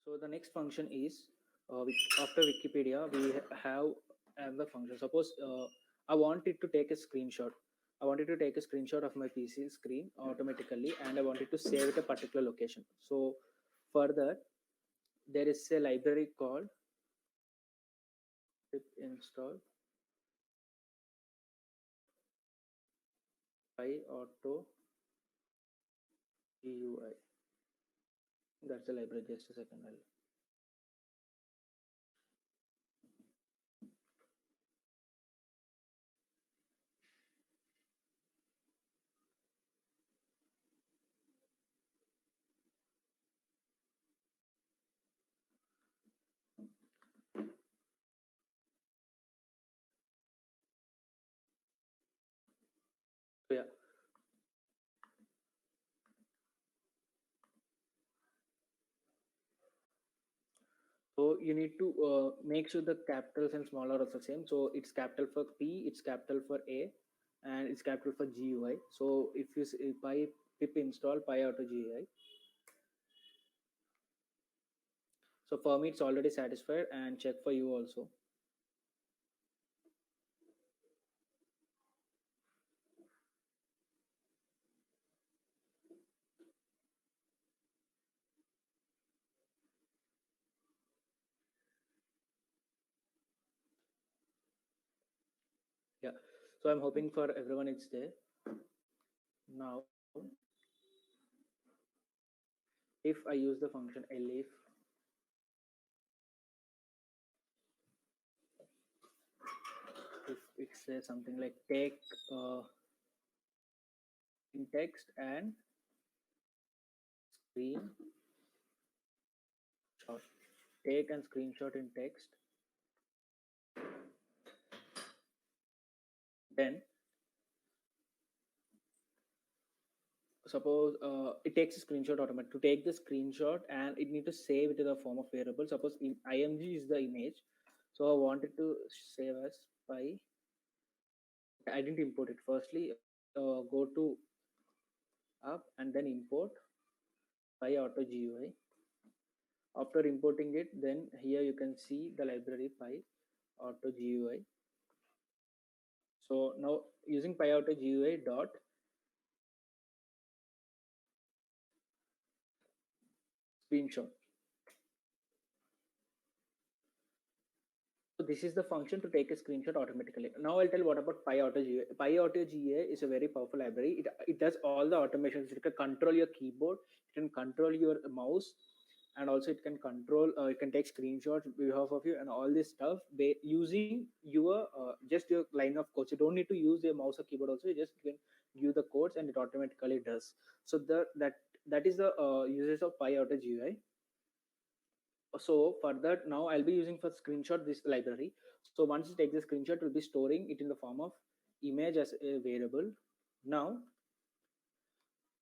So the next function is after Wikipedia, we have another function. Suppose I wanted to take a screenshot. I wanted to take a screenshot of my PC screen automatically, and I wanted to save it a particular location. So for that, there is a library called pip install auto GUI. That's the library. Just a second. So yeah. So you need to make sure the capitals and smaller are the same. So it's capital for P, it's capital for A, and it's capital for GUI. So if you pip install auto GUI. So for me, it's already satisfied, and check for you also. Yeah. So I'm hoping for everyone it's there. Now, if I use the function elif, if it says something like take in text and screen shot, take and screenshot in text, then suppose it takes a screenshot automatic to take the screenshot, and it need to save it in the form of variable. Suppose in img is the image, so I wanted to save as by, I didn't import it. Firstly, go to up and then import by auto GUI. After importing it, then here you can see the library py auto GUI. So now using py auto GUI dot screenshot. So this is the function to take a screenshot automatically. Now I'll tell what about Pi Auto GA. Pi Auto GA is a very powerful library. It does all the automations. It can control your keyboard, it can control your mouse, and also it can control, it can take screenshots on behalf of you and all this stuff using your just your line of code. So you don't need to use your mouse or keyboard also. You just can give the codes and it automatically does. So that is the uses of Pi Auto GUI. So for that, now I'll be using for screenshot this library. So once you take the screenshot, we'll be storing it in the form of image as a variable. Now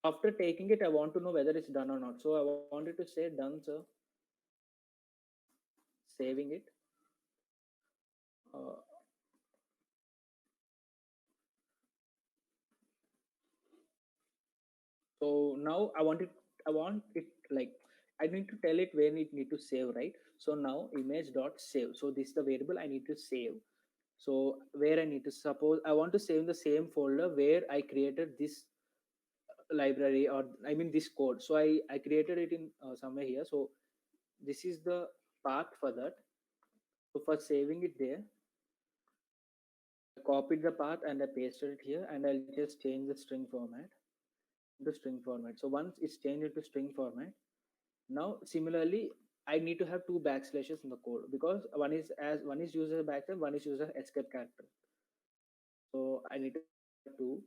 after taking it, I want to know whether it's done or not. So I wanted to say done, sir. Saving it. uh, so now I want it like, I need to tell it when it need to save, right? So now image dot save. So this is the variable I need to save. So where I need to, suppose I want to save in the same folder where I created this library, or I mean this code. So I created it in somewhere here. So this is the path for that. So for saving it there, I copied the path and I pasted it here, and I'll just change the string format into string format. So once it's changed into string format, now similarly I need to have two backslashes in the code, because one is used as a backslash, one is used as escape character. So I need to have two.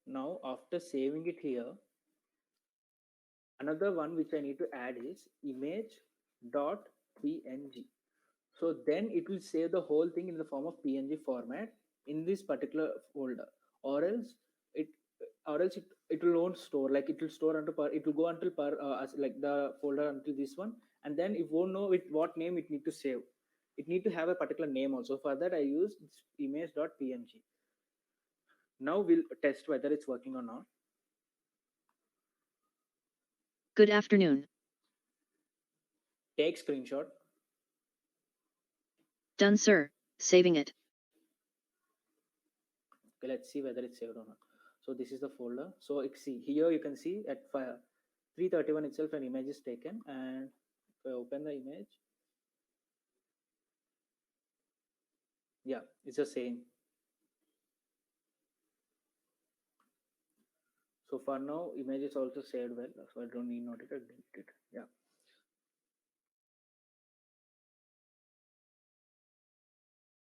Now after saving it here, another one which I need to add is image dot png. So then it will save the whole thing in the form of png format in this particular folder, or else it it will not store, like it will store until per, it will go until per as like the folder until this one, and then it won't know with what name it need to save. It need to have a particular name also. For that I use image.png. Now we'll test whether it's working or not. Good afternoon. Take screenshot. Done, sir. Saving it. Okay, let's see whether it's saved or not. So this is the folder. So see here, you can see at 3:31 itself an image is taken, and if I open the image, yeah, it's the same. So for now, image is also saved well, so I don't need not to delete it. Yeah.